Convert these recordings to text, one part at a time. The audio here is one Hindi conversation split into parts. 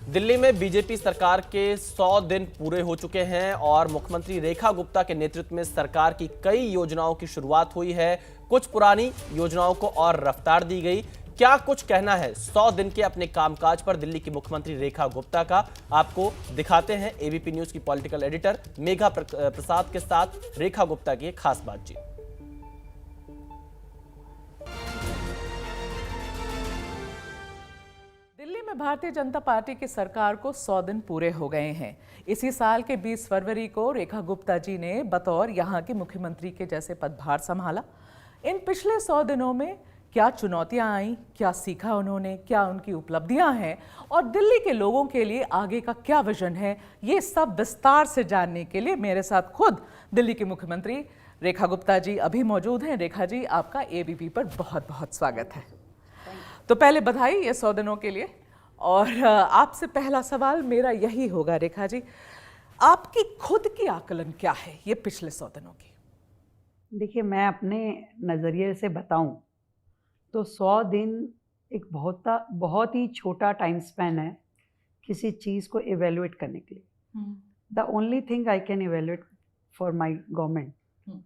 दिल्ली में बीजेपी सरकार के 100 दिन पूरे हो चुके हैं और मुख्यमंत्री रेखा गुप्ता के नेतृत्व में सरकार की कई योजनाओं की शुरुआत हुई है। कुछ पुरानी योजनाओं को और रफ्तार दी गई। क्या कुछ कहना है 100 दिन के अपने कामकाज पर दिल्ली की मुख्यमंत्री रेखा गुप्ता का, आपको दिखाते हैं एबीपी न्यूज की पॉलिटिकल एडिटर मेघा प्रसाद के साथ रेखा गुप्ता की एक खास बातचीत। दिल्ली में भारतीय जनता पार्टी की सरकार को 100 दिन पूरे हो गए हैं। इसी साल के 20 फरवरी को रेखा गुप्ता जी ने बतौर यहां के मुख्यमंत्री के जैसे पदभार संभाला। इन पिछले 100 दिनों में क्या चुनौतियां आई, क्या सीखा उन्होंने, क्या उनकी उपलब्धियां हैं और दिल्ली के लोगों के लिए आगे का क्या विजन है, ये सब विस्तार से जानने के लिए मेरे साथ खुद दिल्ली के मुख्यमंत्री रेखा गुप्ता जी अभी मौजूद हैं। रेखा जी, आपका एबीपी पर बहुत बहुत स्वागत है। तो पहले बधाई ये 100 दिनों के लिए। और आपसे पहला सवाल मेरा यही होगा रेखा जी, आपकी खुद की आकलन क्या है ये पिछले 100 दिनों की? देखिए, मैं अपने नज़रिए से बताऊं तो 100 दिन एक बहुत ही छोटा टाइम स्पैन है किसी चीज़ को इवेल्युएट करने के लिए। The only thing I can evaluate for my government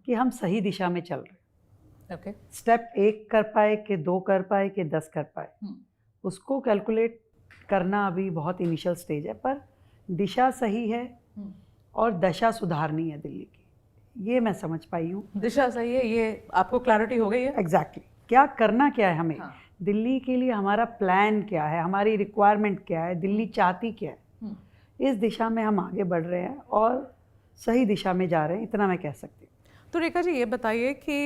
कि हम सही दिशा में चल रहे हैं। Okay. स्टेप 1 कर पाए कि 2 कर पाए कि 10 कर पाए, उसको कैलकुलेट करना अभी बहुत इनिशियल स्टेज है, पर दिशा सही है और दशा सुधारनी है दिल्ली की, ये मैं समझ पाई हूँ। दिशा सही है, ये आपको क्लैरिटी हो गई है? एग्जैक्टली क्या करना क्या है हमें, हाँ। दिल्ली के लिए हमारा प्लान क्या है, हमारी रिक्वायरमेंट क्या है, दिल्ली चाहती क्या है, इस दिशा में हम आगे बढ़ रहे हैं और सही दिशा में जा रहे हैं, इतना मैं कह सकती हूँ। तो रेखा जी ये बताइए कि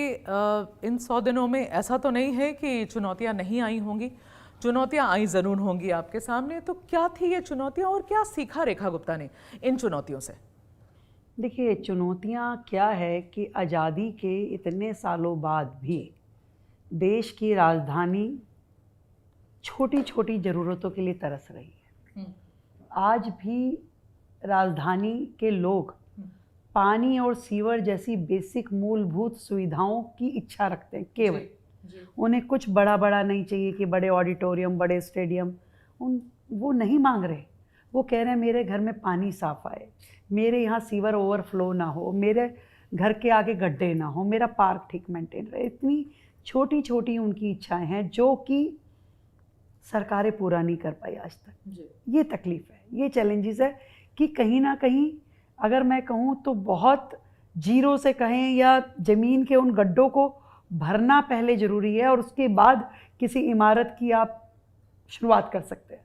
इन 100 दिनों में ऐसा तो नहीं है कि चुनौतियां नहीं आई होंगी, चुनौतियां आई ज़रूर होंगी आपके सामने। तो क्या थी ये चुनौतियां और क्या सीखा रेखा गुप्ता ने इन चुनौतियों से? देखिए, चुनौतियां क्या है कि आज़ादी के इतने सालों बाद भी देश की राजधानी छोटी छोटी ज़रूरतों के लिए तरस रही है। आज भी राजधानी के लोग पानी और सीवर जैसी बेसिक मूलभूत सुविधाओं की इच्छा रखते हैं केवल। उन्हें कुछ बड़ा बड़ा नहीं चाहिए कि बड़े ऑडिटोरियम, बड़े स्टेडियम, वो नहीं मांग रहे। वो कह रहे हैं मेरे घर में पानी साफ आए, मेरे यहाँ सीवर ओवरफ्लो ना हो, मेरे घर के आगे गड्ढे ना हो, मेरा पार्क ठीक मेंटेन रहे। इतनी छोटी छोटी उनकी इच्छाएं हैं जो कि सरकारें पूरा नहीं कर पाई आज तक। ये तकलीफ़ है, ये चैलेंजेस है कि कहीं ना कहीं अगर मैं कहूँ तो बहुत जीरो से कहें या ज़मीन के उन गड्ढों को भरना पहले ज़रूरी है और उसके बाद किसी इमारत की आप शुरुआत कर सकते हैं।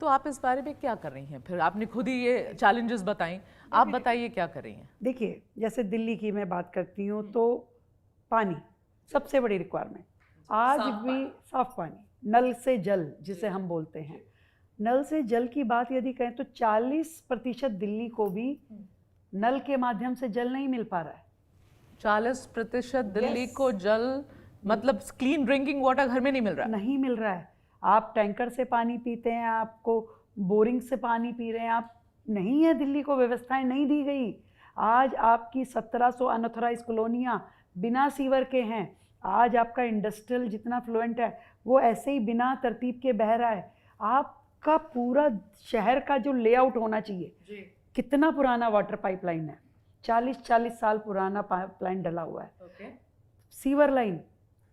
तो आप इस बारे में क्या कर रही हैं? फिर आपने खुद ही ये चैलेंजेस बताई, आप बताइए क्या कर रही हैं? देखिए, जैसे दिल्ली की मैं बात करती हूँ तो पानी सबसे बड़ी रिक्वायरमेंट। आज भी साफ पानी, नल से जल जिसे हम बोलते हैं, नल से जल की बात यदि कहें तो 40% दिल्ली को भी नल के माध्यम से जल नहीं मिल पा रहा है। 40% दिल्ली को जल मतलब क्लीन ड्रिंकिंग वाटर घर में नहीं मिल रहा? नहीं मिल रहा है। आप टैंकर से पानी पीते हैं, आपको बोरिंग से पानी पी रहे हैं, आप नहीं है, दिल्ली को व्यवस्थाएं नहीं दी गई। आज आपकी 1700 अनऑथराइज कॉलोनियाँ बिना सीवर के हैं। आज आपका इंडस्ट्रियल जितना फ्लुएंट है वो ऐसे ही बिना तरतीब के बह रहा है। आपका पूरा शहर का जो लेआउट होना चाहिए, कितना पुराना वाटर पाइपलाइन है, 40 साल पुराना पाइपलाइन डला हुआ है। सीवर लाइन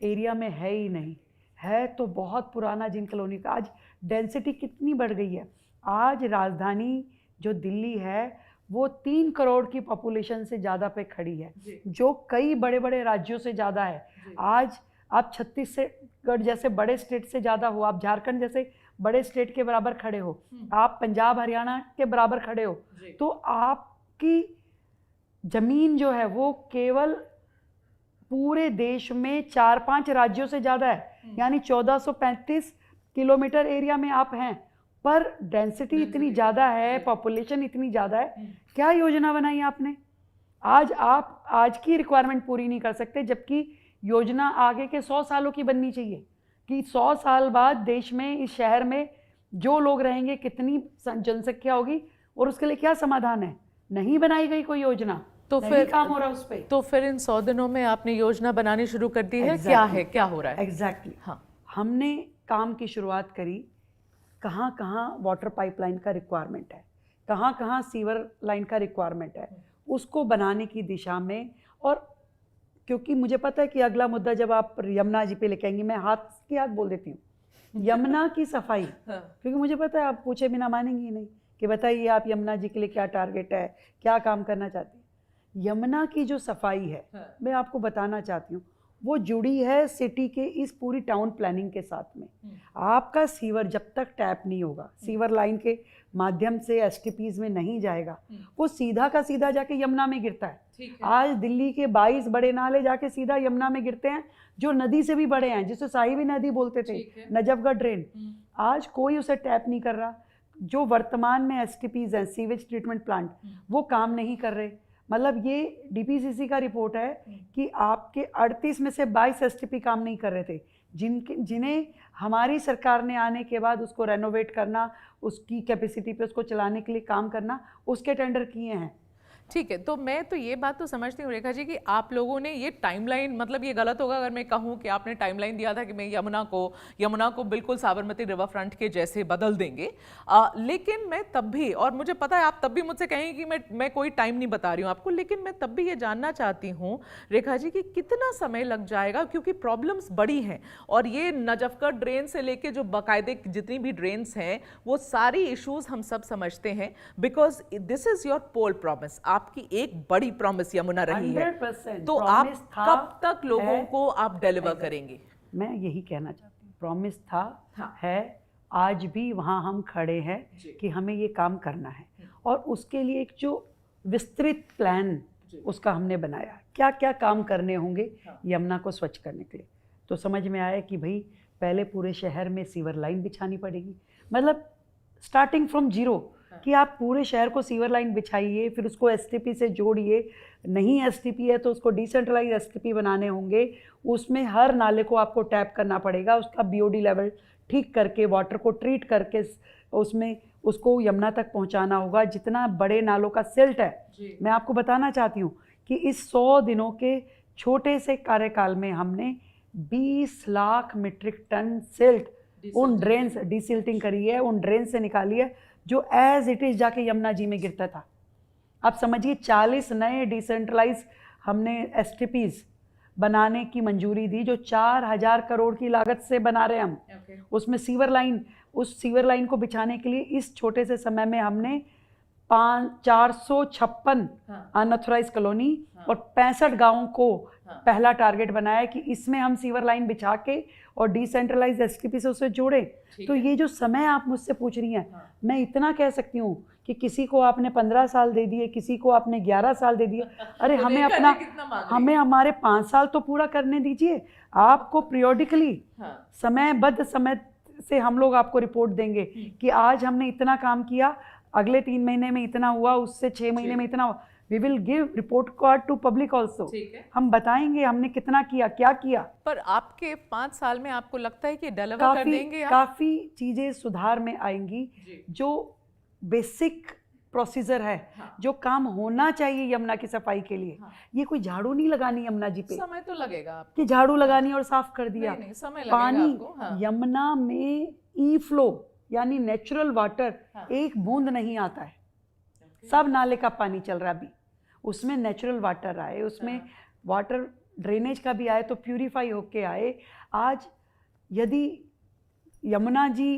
एरिया में है ही नहीं, है तो बहुत पुराना जिन कॉलोनी का। आज डेंसिटी कितनी बढ़ गई है। आज राजधानी जो दिल्ली है वो 3 करोड़ की पॉपुलेशन से ज़्यादा पे खड़ी है, जो कई बड़े बड़े राज्यों से ज़्यादा है। आज आप छत्तीसगढ़ जैसे बड़े स्टेट से ज़्यादा हो, आप झारखंड जैसे बड़े स्टेट के बराबर खड़े हो, आप पंजाब हरियाणा के बराबर खड़े हो। तो आपकी ज़मीन जो है वो केवल पूरे देश में 4-5 राज्यों से ज़्यादा है, यानी 1435 किलोमीटर एरिया में आप हैं, पर डेंसिटी इतनी ज़्यादा है, पॉपुलेशन इतनी ज़्यादा है। क्या योजना बनाई आपने? आज आप आज की रिक्वायरमेंट पूरी नहीं कर सकते, जबकि योजना आगे के 100 सालों की बननी चाहिए कि 100 साल बाद देश में, इस शहर में जो लोग रहेंगे, कितनी जनसंख्या होगी और उसके लिए क्या समाधान है। नहीं बनाई गई कोई योजना, तो फिर काम हो रहा है उस पर। तो फिर इन 100 दिनों में आपने योजना बनानी शुरू कर दी है? क्या है, क्या हो रहा है? एग्जैक्टली। हाँ, हमने काम की शुरुआत करी कहाँ कहाँ वाटर पाइपलाइन का रिक्वायरमेंट है, कहाँ कहाँ सीवर लाइन का रिक्वायरमेंट है, उसको बनाने की दिशा में। और क्योंकि मुझे पता है कि अगला मुद्दा जब आप यमुना जी पे लेके आएंगी, मैं हाथ की हाथ बोल देती हूँ यमुना की सफाई, क्योंकि मुझे पता है आप पूछे बिना मानेंगी नहीं कि बताइए आप यमुना जी के लिए क्या टारगेट है, क्या काम करना चाहती हैं। यमुना की जो सफाई है मैं आपको बताना चाहती हूँ, वो जुड़ी है सिटी के इस पूरी टाउन प्लानिंग के साथ में। आपका सीवर जब तक टैप नहीं होगा, सीवर लाइन के माध्यम से एसटीपीज में नहीं जाएगा, वो सीधा का सीधा जाके यमुना में गिरता है। आज दिल्ली के 22 बड़े नाले जाके सीधा यमुना में गिरते हैं, जो नदी से भी बड़े हैं, जिसे साहिबी नदी बोलते थे, नजफगढ़ ड्रेन। आज कोई उसे टैप नहीं कर रहा। जो वर्तमान में एसटीपीज हैं, सीवेज ट्रीटमेंट प्लांट, वो काम नहीं कर रहे। मतलब ये डीपीसीसी का रिपोर्ट है कि आपके 38 में से 22 एसटीपी काम नहीं कर रहे थे, जिन्हें हमारी सरकार ने आने के बाद उसको रेनोवेट करना, उसकी कैपेसिटी पे उसको चलाने के लिए काम करना, उसके टेंडर किए हैं। ठीक है, तो मैं तो ये बात तो समझती हूँ रेखा जी कि आप लोगों ने ये टाइमलाइन, मतलब ये गलत होगा अगर मैं कहूँ कि आपने टाइमलाइन दिया था कि मैं यमुना को बिल्कुल साबरमती रिवर फ्रंट के जैसे बदल देंगे। लेकिन मैं तब भी, और मुझे पता है आप तब भी मुझसे कहेंगे कि मैं कोई टाइम नहीं बता रही हूँ आपको, लेकिन मैं तब भी ये जानना चाहती हूँ रेखा जी कि कितना समय लग जाएगा, क्योंकि प्रॉब्लम्स बड़ी हैं और ये नजफगढ़ ड्रेन से लेके जो बाकायदे जितनी भी ड्रेन्स हैं वो सारी इशूज हम सब समझते हैं, because this is your poll promise, आपकी एक बड़ी प्रॉमिस यमुना रही है। 100% तो आप कब तक लोगों को आप डिलीवर करेंगे? मैं यही कहना चाहती हूँ, प्रॉमिस था, है, आज भी वहाँ हम खड़े हैं कि हमें ये काम करना है। और उसके लिए एक जो विस्तृत प्लान उसका हमने बनाया, क्या क्या काम करने होंगे यमुना को स्वच्छ करने के लिए। तो समझ में आया कि भाई पहले पूरे शहर में सीवर लाइन बिछानी पड़ेगी, मतलब स्टार्टिंग फ्रॉम जीरो, कि आप पूरे शहर को सीवर लाइन बिछाइए, फिर उसको एसटीपी से जोड़िए, नहीं एसटीपी है तो उसको डिसेंट्रलाइज एसटीपी बनाने होंगे, उसमें हर नाले को आपको टैप करना पड़ेगा, उसका बीओडी लेवल ठीक करके वाटर को ट्रीट करके उसमें उसको यमुना तक पहुंचाना होगा। जितना बड़े नालों का सिल्ट है, मैं आपको बताना चाहती हूँ कि इस 100 दिनों के छोटे से कार्यकाल में हमने 20 लाख मीट्रिक टन सिल्ट उन ड्रेन से डिसिल्टिंग करी है, उन ड्रेन से निकाली है जो एज इट इज जाके यमुना जी में गिरता था। आप समझिए 40 नए डिसेंट्रलाइज हमने एसटीपीज बनाने की मंजूरी दी, जो 4000 करोड़ की लागत से बना रहे हम। उसमें सीवर लाइन, उस सीवर लाइन को बिछाने के लिए इस छोटे से समय में हमने 456 अनऑथराइज कॉलोनी और 65 गांवों को पहला टारगेट बनाया कि इसमें हम सीवर लाइन बिछा के और डिसेंट्रलाइज एसटीपी से उसे जोड़े। तो ये जो समय आप मुझसे पूछ रही हैं, मैं इतना कह सकती हूँ कि किसी को आपने 15 साल दे दिए, किसी को आपने 11 साल दे दिए, अरे हमें अपना, हमें हमारे 5 साल तो पूरा करने दीजिए। आपको पीरियोडिकली समयबद्ध समय से हम लोग आपको रिपोर्ट देंगे कि आज हमने इतना काम किया, अगले 3 महीने में इतना हुआ, उससे 6 महीने में इतना हुआ। We will give report card to public also. हम बताएंगे हमने कितना किया, क्या किया। पर आपके 5 साल में आपको लगता है कि डिलीवर कर देंगे आप? काफी चीजें सुधार में आएंगी। जो बेसिक प्रोसीजर है, जो काम होना चाहिए यमुना की सफाई के लिए, ये कोई झाड़ू नहीं लगानी यमुना जी पे, समय तो लगेगा आपको कि झाड़ू लगानी और साफ कर दिया। नहीं, समय लगेगा पानी आपको। यमुना में ई फ्लो यानी नेचुरल वाटर एक बूंद नहीं आता है, सब नाले का पानी चल रहा है अभी, उसमें नेचुरल वाटर आए, उसमें वाटर ड्रेनेज का भी आए तो प्यूरिफाई होके आए। आज यदि यमुना जी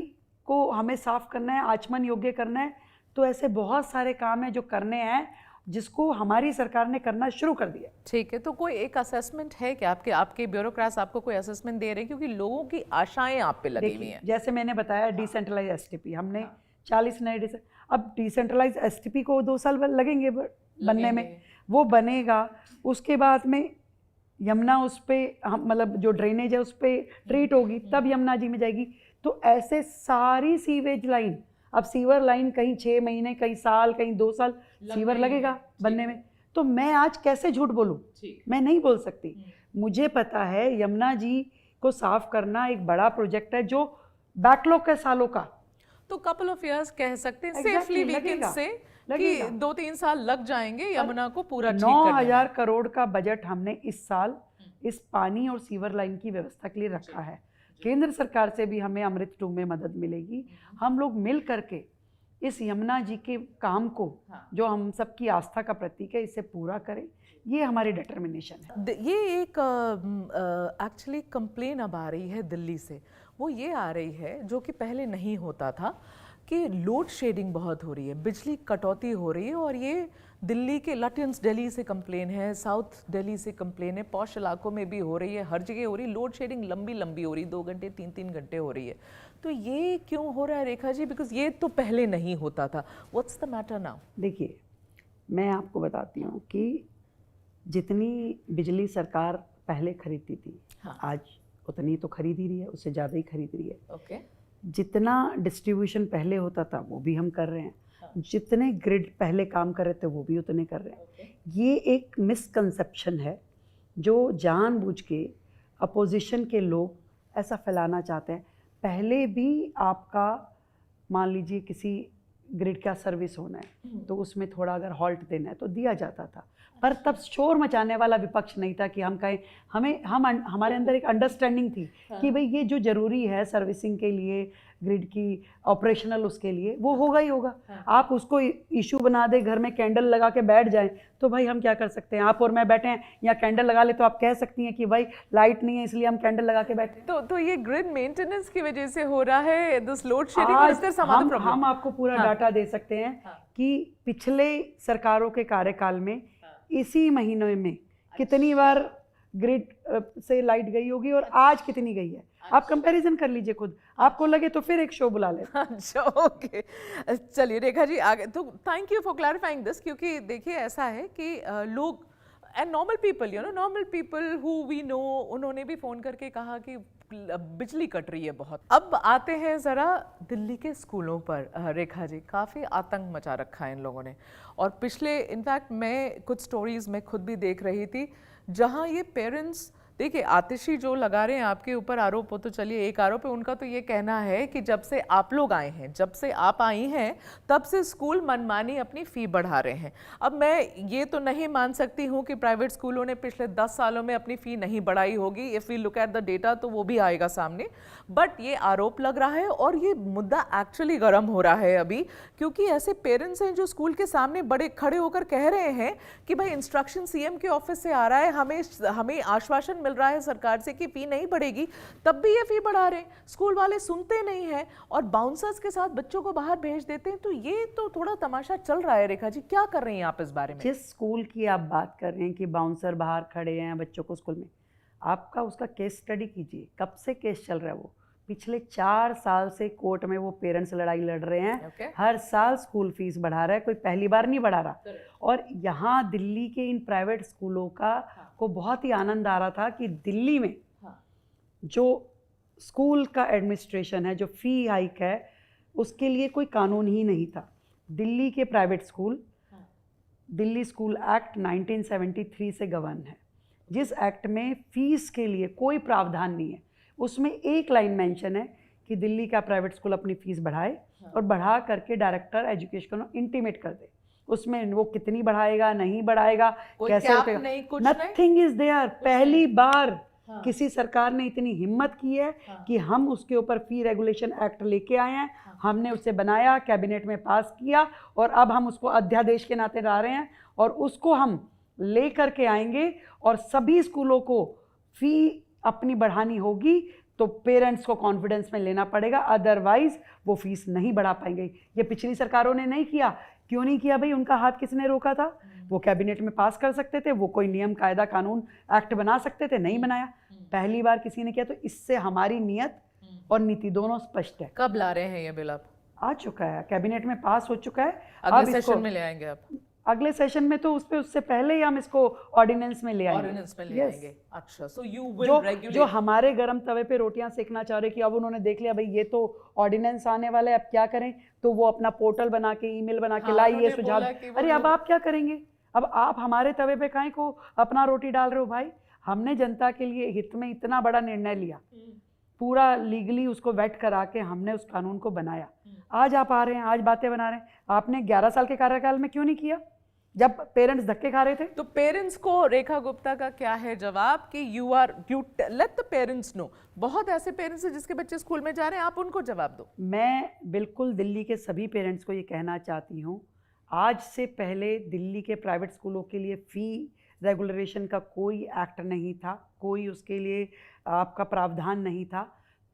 को हमें साफ करना है, आचमन योग्य करना है, तो ऐसे बहुत सारे काम हैं जो करने हैं, जिसको हमारी सरकार ने करना शुरू कर दिया। ठीक है, तो कोई एक असेसमेंट है कि आपके ब्यूरोक्रेट्स आपको कोई असेसमेंट दे रहे हैं, क्योंकि लोगों की आशाएं आप पे लगी हुई हैं। जैसे मैंने बताया डिसेंट्रलाइज एसटीपी हमने 40 नए अब डिसेंट्रलाइज एसटीपी को 2 साल लगेंगे बनने में, वो बनेगा। उसके बाद में यमुना उस पर मतलब जो ड्रेनेज है उस पर ट्रीट होगी, तब यमुना जी में जाएगी। तो ऐसे सारी सीवेज लाइन, अब सीवर लाइन कहीं 6 महीने, कहीं साल, कहीं 2 साल सीवर लगेगा बनने में। तो मैं आज कैसे झूठ बोलूं, मैं नहीं बोल सकती। मुझे पता है यमुना जी को साफ करना एक बड़ा प्रोजेक्ट है जो बैकलॉग के सालों का, तो कपल ऑफ इयर्स कह सकते हैं सेफली वी कैन से कि 2-3 साल लग जाएंगे यमुना को पूरा ठीक करने में। 9000 करोड़ का बजट हमने इस साल इस पानी और सीवर लाइन की व्यवस्था के लिए रखा है। केंद्र सरकार से भी हमें अमृत 2 में मदद मिलेगी। हम लोग मिल करके इस यमुना जी के काम को, जो हम सबकी आस्था का प्रतीक है, इसे पूरा करें। ये हमारी डिटर्मिनेशन है। ये एक एक्चुअली कंप्लेन अब आ रही है दिल्ली से, वो ये आ रही है जो कि पहले नहीं होता था, कि लोड शेडिंग बहुत हो रही है, बिजली कटौती हो रही है। और ये दिल्ली के लटियंस दिल्ली से कंप्लेन है, साउथ दिल्ली से कंप्लेन है, पॉश इलाकों में भी हो रही है, हर जगह हो रही है। लोड शेडिंग लंबी लंबी हो रही है, 2 घंटे 3-3 घंटे हो रही है। तो ये क्यों हो रहा है रेखा जी? बिकॉज ये तो पहले नहीं होता था। What's the matter now? देखिए, मैं आपको बताती हूँ कि जितनी बिजली सरकार पहले खरीदती थी, आज उतनी तो खरीद ही रही है, उससे ज़्यादा ही खरीद रही है। ओके। जितना डिस्ट्रीब्यूशन पहले होता था वो भी हम कर रहे हैं, जितने ग्रिड पहले काम कर रहे थे वो भी उतने कर रहे हैं। ये एक मिसकंसेप्शन है जो जानबूझ के अपोजिशन के लोग ऐसा फैलाना चाहते हैं। पहले भी आपका मान लीजिए किसी ग्रिड का सर्विस होना है तो उसमें थोड़ा अगर हॉल्ट देना है तो दिया जाता था, पर तब शोर मचाने वाला विपक्ष नहीं था कि हम कहें। हमारे अंदर एक अंडरस्टैंडिंग थी कि भाई ये जो ज़रूरी है सर्विसिंग के लिए, ग्रिड की ऑपरेशनल, उसके लिए वो होगा ही होगा। आप उसको इशू बना दे, घर में कैंडल लगा के बैठ जाएं, तो भाई हम क्या कर सकते हैं? आप और मैं बैठे हैं या कैंडल लगा ले तो आप कह सकती हैं कि भाई लाइट नहीं है इसलिए हम कैंडल लगा के बैठे हैं। तो ये ग्रिड मेंटेनेंस की वजह से हो रहा है दिस लोड शेडिंग, और इस तरह some other problem? हम आपको पूरा डाटा दे सकते हैं कि पिछले सरकारों के कार्यकाल में इसी महीने में कितनी बार ग्रिड से लाइट गई होगी और आज कितनी गई है। आप कंपैरिजन कर लीजिए खुद, आपको लगे तो फिर एक शो बुला ले। अच्छा, ओके। चलिए रेखा जी आगे, तो thank you for clarifying this, क्योंकि देखिए ऐसा है कि लोग and normal people, normal people who we know, उन्होंने भी फ़ोन करके कहा कि बिजली कट रही है बहुत। अब आते हैं ज़रा दिल्ली के स्कूलों पर। रेखा जी, काफ़ी आतंक मचा रखा है इन लोगों ने। और पिछले, इनफैक्ट मैं कुछ स्टोरीज़ में खुद भी देख रही थी जहाँ ये पेरेंट्स, देखिए आतिशी जो लगा रहे हैं आपके ऊपर आरोप, हो तो चलिए एक आरोप है उनका, तो ये कहना है कि जब से आप लोग आए हैं, जब से आप आई हैं, तब से स्कूल मनमानी अपनी फ़ी बढ़ा रहे हैं। अब मैं ये तो नहीं मान सकती हूँ कि प्राइवेट स्कूलों ने पिछले 10 सालों में अपनी फ़ी नहीं बढ़ाई होगी। If we look at the data तो वो भी आएगा सामने, बट ये आरोप लग रहा है और ये मुद्दा एक्चुअली गर्म हो रहा है अभी, क्योंकि ऐसे पेरेंट्स हैं जो स्कूल के सामने बड़े खड़े होकर कह रहे हैं कि भाई इंस्ट्रक्शन सीएम के ऑफिस से आ रहा है, हमें आश्वासन मिल रहा है सरकार से कि फी नहीं बढ़ेगी, तब भी ये फी बढ़ा रहे हैं। स्कूल वाले सुनते नहीं हैं और बाउंसर्स के साथ बच्चों को बाहर भेज देते हैं। तो ये तो थोड़ा तमाशा चल रहा है। रेखा जी, क्या कर रही हैं आप इस बारे में? जिस स्कूल की आप बात कर रहे हैं कि बाउंसर बाहर खड़े हैं बच्चों को स्कूल में, आपका उसका केस स्टडी कीजिए, कब से केस चल रहा है वो। पिछले 4 साल से कोर्ट में वो पेरेंट्स लड़ाई लड़ रहे हैं। हर साल स्कूल फीस बढ़ा रहा है, कोई पहली बार नहीं बढ़ा रहा। और यहाँ दिल्ली के इन प्राइवेट स्कूलों का को बहुत ही आनंद आ रहा था कि दिल्ली में जो स्कूल का एडमिनिस्ट्रेशन है, जो फ़ी हाइक है, उसके लिए कोई कानून ही नहीं था। दिल्ली के private school, Delhi school act 1973 से गवर्न है, जिस एक्ट में फ़ीस के लिए कोई प्रावधान नहीं है। उसमें एक लाइन मेंशन है कि दिल्ली का प्राइवेट स्कूल अपनी फ़ीस बढ़ाए और बढ़ा करके डायरेक्टर एजुकेशन को इंटीमेट कर दे। उसमें वो कितनी बढ़ाएगा, नहीं बढ़ाएगा, कैसे रुकेगा, नथिंग इज देयर। पहली बार किसी सरकार ने इतनी हिम्मत की है कि हम उसके ऊपर फी रेगुलेशन एक्ट लेके आए हैं। हमने उसे बनाया, कैबिनेट में पास किया और अब हम उसको अध्यादेश के नाते ला रहे हैं और उसको हम ले करके आएंगे और सभी स्कूलों को फी अपनी बढ़ानी होगी तो पेरेंट्स को कॉन्फिडेंस में लेना पड़ेगा, अदरवाइज वो फीस नहीं बढ़ा पाएंगे। ये पिछली सरकारों ने नहीं किया। क्यों नहीं किया भाई? उनका हाथ किसने रोका था? वो कैबिनेट में पास कर सकते थे, वो कोई नियम कायदा कानून एक्ट बना सकते थे, नहीं बनाया। पहली बार किसी ने किया। तो इससे हमारी नियत और नीति दोनों स्पष्ट है। कब ला रहे हैं ये बिल? आप आ चुका है, कैबिनेट में पास हो चुका है। अगले सेशन में ले आएंगे आप? अगले सेशन में तो उससे पहले ही हम इसको ऑर्डिनेंस में ले आएंगे। ऑर्डिनेंस में ले आएंगे। अच्छा, सो यू विल रेगुलेट। जो हमारे गरम तवे पे रोटियां सेकना चाह रहे कि अब उन्होंने देख लिया भाई ये तो ऑर्डिनेंस आने वाला है, अब क्या करें, तो वो अपना पोर्टल बना के, ईमेल बना के लाई ये सुझाव। अरे अब आप क्या करेंगे? अब आप हमारे तवे पे काहे को अपना रोटी डाल रहे हो भाई? हमने जनता के लिए हित में इतना बड़ा निर्णय लिया, पूरा लीगली उसको वेट करा के हमने उस कानून को बनाया। आज आप आ रहे हैं, आज बातें बना रहे हैं। आपने 11 साल के कार्यकाल में क्यों नहीं किया? जब पेरेंट्स धक्के खा रहे थे। तो पेरेंट्स को रेखा गुप्ता का क्या है जवाब कि you let the parents know. बहुत ऐसे पेरेंट्स हैं जिसके बच्चे स्कूल में जा रहे हैं, आप उनको जवाब दो। मैं बिल्कुल दिल्ली के सभी पेरेंट्स को ये कहना चाहती हूँ, आज से पहले दिल्ली के प्राइवेट स्कूलों के लिए फ़ी रेगुलेशन का कोई एक्ट नहीं था, कोई उसके लिए आपका प्रावधान नहीं था।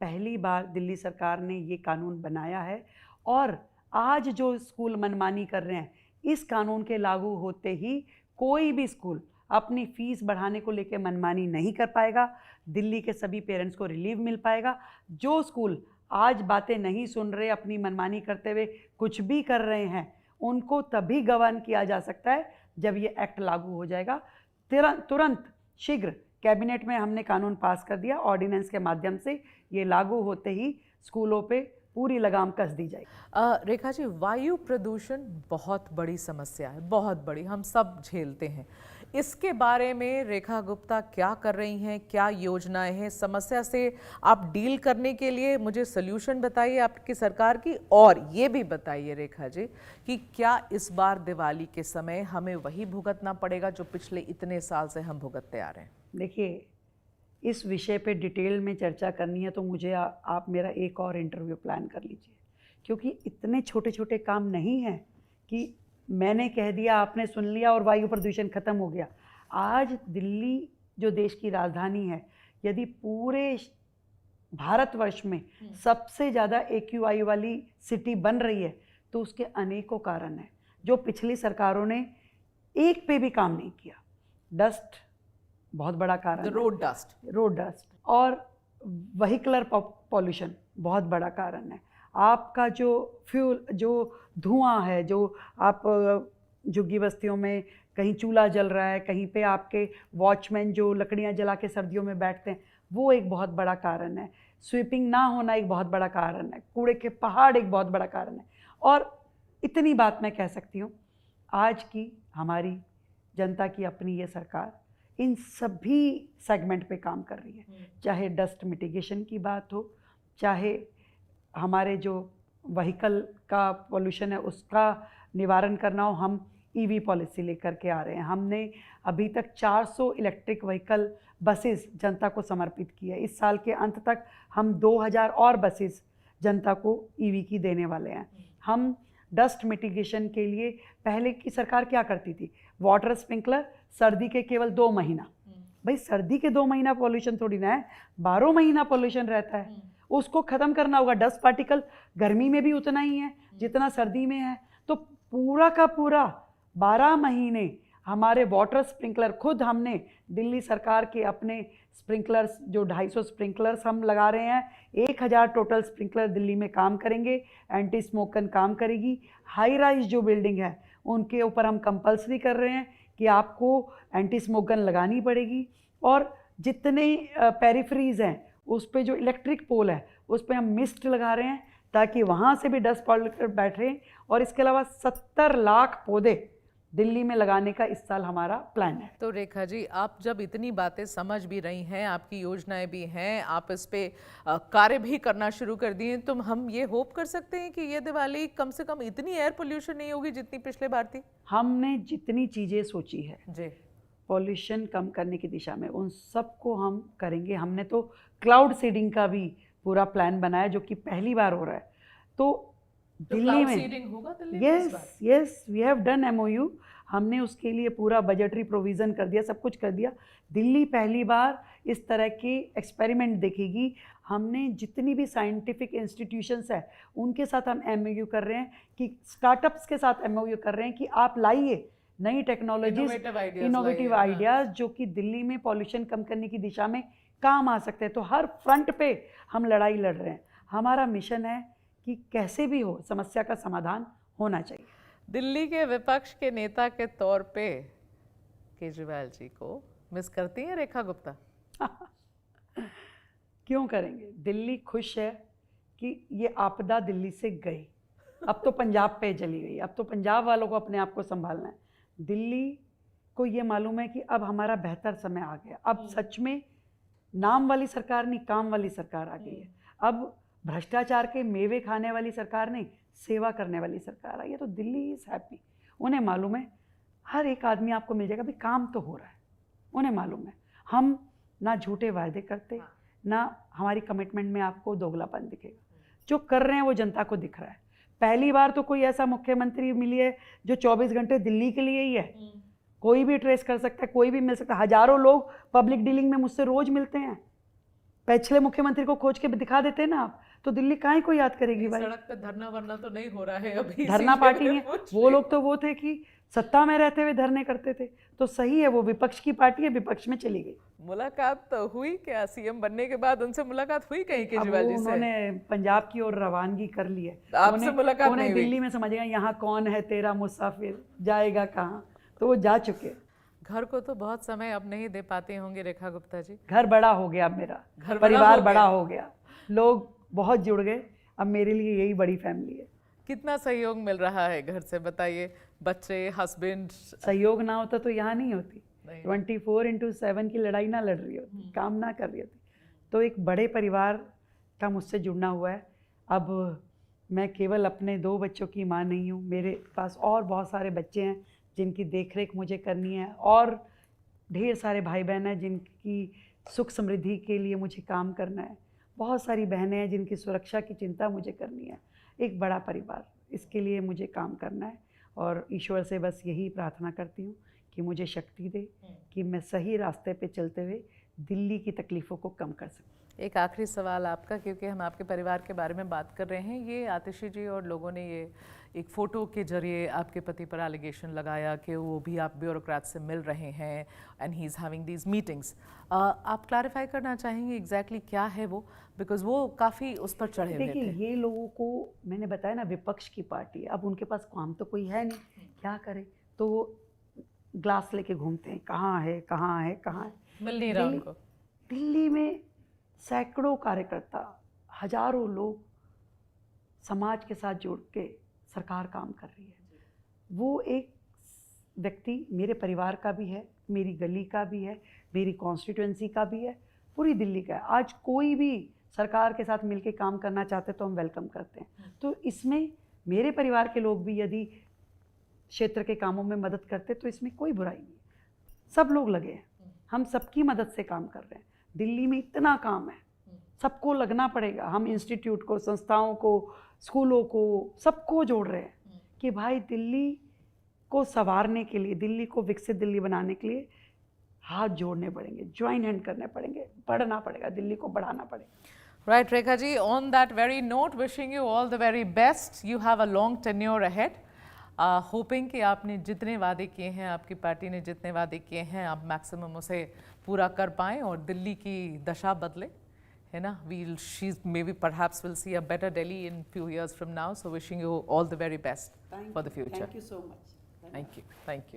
पहली बार दिल्ली सरकार ने ये कानून बनाया है और आज जो स्कूल मनमानी कर रहे हैं, इस कानून के लागू होते ही कोई भी स्कूल अपनी फ़ीस बढ़ाने को लेकर मनमानी नहीं कर पाएगा। दिल्ली के सभी पेरेंट्स को रिलीफ मिल पाएगा। जो स्कूल आज बातें नहीं सुन रहे, अपनी मनमानी करते हुए कुछ भी कर रहे हैं, उनको तभी गवर्न किया जा सकता है जब ये एक्ट लागू हो जाएगा। तुरंत शीघ्र कैबिनेट में हमने कानून पास कर दिया, ऑर्डिनेंस के माध्यम से ये लागू होते ही स्कूलों पे पूरी लगाम कस दी जाएगी। रेखा जी, वायु प्रदूषण बहुत बड़ी समस्या है, बहुत बड़ी, हम सब झेलते हैं। इसके बारे में रेखा गुप्ता क्या कर रही हैं, क्या योजनाएं हैं? समस्या से आप डील करने के लिए मुझे सल्यूशन बताइए आपकी सरकार की, और ये भी बताइए रेखा जी कि क्या इस बार दिवाली के समय हमें वही भुगतना पड़ेगा जो पिछले इतने साल से हम भुगतते आ रहे हैं? देखिए, इस विषय पे डिटेल में चर्चा करनी है तो मुझे आप मेरा एक और इंटरव्यू प्लान कर लीजिए, क्योंकि इतने छोटे छोटे काम नहीं हैं कि मैंने कह दिया, आपने सुन लिया और वायु प्रदूषण खत्म हो गया। आज दिल्ली जो देश की राजधानी है, यदि पूरे भारतवर्ष में सबसे ज़्यादा AQI वाली सिटी बन रही है तो उसके अनेकों कारण हैं जो पिछली सरकारों ने एक पे भी काम नहीं किया। डस्ट बहुत बड़ा कारण, रोड डस्ट और व्हीकलर पॉल्यूशन बहुत बड़ा कारण है। आपका जो फ्यूल, जो धुआं है, जो आप झुग्गी बस्तियों में कहीं चूल्हा जल रहा है, कहीं पे आपके वॉचमैन जो लकड़ियां जला के सर्दियों में बैठते हैं, वो एक बहुत बड़ा कारण है। स्वीपिंग ना होना एक बहुत बड़ा कारण है। कूड़े के पहाड़ एक बहुत बड़ा कारण है। और इतनी बात मैं कह सकती हूँ, आज की हमारी जनता की अपनी ये सरकार इन सभी सेगमेंट पे काम कर रही है। चाहे डस्ट मिटिगेशन की बात हो, चाहे हमारे जो व्हीकल का पोल्यूशन है उसका निवारण करना हो, हम EV पॉलिसी लेकर के आ रहे हैं। हमने अभी तक 400 इलेक्ट्रिक व्हीकल बसेस जनता को समर्पित की है। इस साल के अंत तक हम 2000 और बसेस जनता को EV की देने वाले हैं। हम डस्ट मिटिगेशन के लिए, पहले की सरकार क्या करती थी, वाटर स्प्रिंकलर सर्दी के केवल 2 महीना। भाई सर्दी के 2 महीना पॉल्यूशन थोड़ी ना है, 12 महीना पॉल्यूशन रहता है, उसको ख़त्म करना होगा। डस्ट पार्टिकल गर्मी में भी उतना ही है जितना सर्दी में है। तो पूरा का पूरा 12 महीने हमारे वाटर स्प्रिंकलर, खुद हमने दिल्ली सरकार के अपने स्प्रिंकलर्स जो 250 स्प्रिंकलर्स हम लगा रहे हैं, 1000 टोटल स्प्रिंकलर दिल्ली में काम करेंगे, एंटी स्मोकन काम करेगी। हाई राइज जो बिल्डिंग है उनके ऊपर हम कंपल्सरी कर रहे हैं कि आपको एंटी स्मोकन लगानी पड़ेगी। और जितने पेरिफरीज हैं उस पे जो इलेक्ट्रिक पोल है उस पे हम मिस्ट लगा रहे हैं ताकि वहाँ से भी डस्ट पॉल्यूटर बैठे। और इसके अलावा 70 लाख पौधे दिल्ली में लगाने का इस साल हमारा प्लान है। तो रेखा जी, आप जब इतनी बातें समझ भी रही हैं, आपकी योजनाएं भी हैं, आप इस पे कार्य भी करना शुरू कर दिए, तो हम ये होप कर सकते हैं कि ये दिवाली कम से कम इतनी एयर पोल्यूशन नहीं होगी जितनी पिछले बार थी? हमने जितनी चीज़ें सोची है जी पॉल्यूशन कम करने की दिशा में, उन सबको हम करेंगे। हमने तो क्लाउड सीडिंग का भी पूरा प्लान बनाया जो कि पहली बार हो रहा है। तो दिल्ली में yes we have done MOU। हमने उसके लिए पूरा बजटरी प्रोविज़न कर दिया, सब कुछ कर दिया। दिल्ली पहली बार इस तरह के एक्सपेरिमेंट देखेगी। हमने जितनी भी साइंटिफिक इंस्टीट्यूशंस है उनके साथ हम MOU कर रहे हैं, कि स्टार्टअप्स के साथ MOU कर रहे हैं कि आप लाइए नई टेक्नोलॉजीज, इनोवेटिव आइडियाज़ जो कि दिल्ली में पॉल्यूशन कम करने की दिशा में काम आ सकते हैं। तो हर फ्रंट पे हम लड़ाई लड़ रहे हैं। हमारा मिशन है कि कैसे भी हो समस्या का समाधान होना चाहिए। दिल्ली के विपक्ष के नेता के तौर पे केजरीवाल जी को मिस करती हैं रेखा गुप्ता? क्यों करेंगे? दिल्ली खुश है कि ये आपदा दिल्ली से गई, अब तो पंजाब पे चली गई। अब तो पंजाब वालों को अपने आप को संभालना है। दिल्ली को ये मालूम है कि अब हमारा बेहतर समय आ गया। अब सच में नाम वाली सरकार नहीं, काम वाली सरकार आ गई है। अब भ्रष्टाचार के मेवे खाने वाली सरकार नहीं, सेवा करने वाली सरकार आई है। तो दिल्ली इज़ हैप्पी। उन्हें मालूम है हर एक आदमी आपको मिल जाएगा, भाई काम तो हो रहा है, उन्हें मालूम है। हम ना झूठे वायदे करते, ना हमारी कमिटमेंट में आपको दोगलापन दिखेगा। जो कर रहे हैं वो जनता को दिख रहा है। पहली बार तो कोई ऐसा मुख्यमंत्री मिली है जो 24 घंटे दिल्ली के लिए ही है। कोई भी ट्रेस कर सकता है, कोई भी मिल सकता है। हजारों लोग पब्लिक डीलिंग में मुझसे रोज मिलते हैं। पिछले मुख्यमंत्री को खोज के दिखा देते हैं ना आप, तो दिल्ली काहे को याद करेगी भाई। सड़क पे धरना वरना तो नहीं हो रहा है अभी, धरना पार्टी नहीं है। वो लोग तो वो थे कि सत्ता में रहते हुए धरने करते थे, तो सही है, वो विपक्ष की पार्टी है, विपक्ष में चली गई। मुलाकात तो हुई क्या सीएम बनने के बाद? उनसे मुलाकात हुई कहीं केजरीवाल जी से? उन्होंने पंजाब की ओर रवानगी कर ली है। आपसे मुलाकात नहीं हुई? दिल्ली में समझेगा यहाँ कौन है तेरा मुसाफिर, जाएगा कहाँ, तो वो जा चुके। घर को तो बहुत समय अब नहीं दे पाते होंगे रेखा गुप्ता जी। घर बड़ा हो गया अब मेरा, घर परिवार बड़ा हो गया, लोग बहुत जुड़ गए। अब मेरे लिए यही बड़ी फैमिली है। कितना सहयोग मिल रहा है घर से, बताइए? बच्चे, हस्बैंड? सहयोग ना होता तो यहाँ नहीं होती। 24/7 की लड़ाई ना लड़ रही होती, काम ना कर रही होती। तो एक बड़े परिवार का मुझसे जुड़ना हुआ है। अब मैं केवल अपने 2 बच्चों की माँ नहीं हूँ, मेरे पास और बहुत सारे बच्चे हैं जिनकी देखरेख मुझे करनी है, और ढेर सारे भाई बहन हैं जिनकी सुख समृद्धि के लिए मुझे काम करना है। बहुत सारी बहनें हैं जिनकी सुरक्षा की चिंता मुझे करनी है। एक बड़ा परिवार, इसके लिए मुझे काम करना है, और ईश्वर से बस यही प्रार्थना करती हूँ कि मुझे शक्ति दे कि मैं सही रास्ते पे चलते हुए दिल्ली की तकलीफ़ों को कम कर सकूँ। एक आखिरी सवाल आपका, क्योंकि हम आपके परिवार के बारे में बात कर रहे हैं। ये आतिशी जी और लोगों ने ये एक फ़ोटो के जरिए आपके पति पर एलिगेशन लगाया कि वो भी आप ब्यूरोक्रेट से मिल रहे हैं and he is having these meetings. आप क्लैरिफाई करना चाहेंगे एग्जैक्टली क्या है वो, बिकॉज वो काफ़ी उस पर चढ़े हुए थे। देखिए, ये लोगों को मैंने बताया ना, विपक्ष की पार्टी है, अब उनके पास काम तो कोई है नहीं, क्या करे, तो वो ग्लास लेके घूमते हैं, कहाँ है कहाँ है कहाँ है, मिल नहीं रहा उनको। दिल्ली में सैकड़ों कार्यकर्ता, हजारों लोग समाज के साथ जुड़ के सरकार काम कर रही है। वो एक व्यक्ति मेरे परिवार का भी है, मेरी गली का भी है, मेरी कॉन्स्टिट्यूएंसी का भी है, पूरी दिल्ली का है। आज कोई भी सरकार के साथ मिलके काम करना चाहते तो हम वेलकम करते हैं। तो इसमें मेरे परिवार के लोग भी यदि क्षेत्र के कामों में मदद करते तो इसमें कोई बुराई नहीं है। सब लोग लगे हैं, हम सबकी मदद से काम कर रहे हैं। दिल्ली में इतना काम है, सबको लगना पड़ेगा। हम इंस्टीट्यूट को, संस्थाओं को, स्कूलों को, सबको जोड़ रहे हैं कि भाई दिल्ली को संवारने के लिए, दिल्ली को विकसित दिल्ली बनाने के लिए हाथ जोड़ने पड़ेंगे, ज्वाइन हैंड करने पड़ेंगे, बढ़ना पड़ेगा, दिल्ली को बढ़ाना पड़ेगा। Right Rekha ji, on that very note, wishing you all the very best. You have a long tenure ahead. Hoping कि आपने जितने वादे किए हैं, आपकी पार्टी ने जितने वादे किए हैं, आप मैक्सिमम उसे पूरा कर पाएँ और दिल्ली की दशा बदले, है ना? maybe perhaps we'll see a better Delhi in few years from now. So wishing you all the very best for the future. Thank you so much. Thank you. Thank you.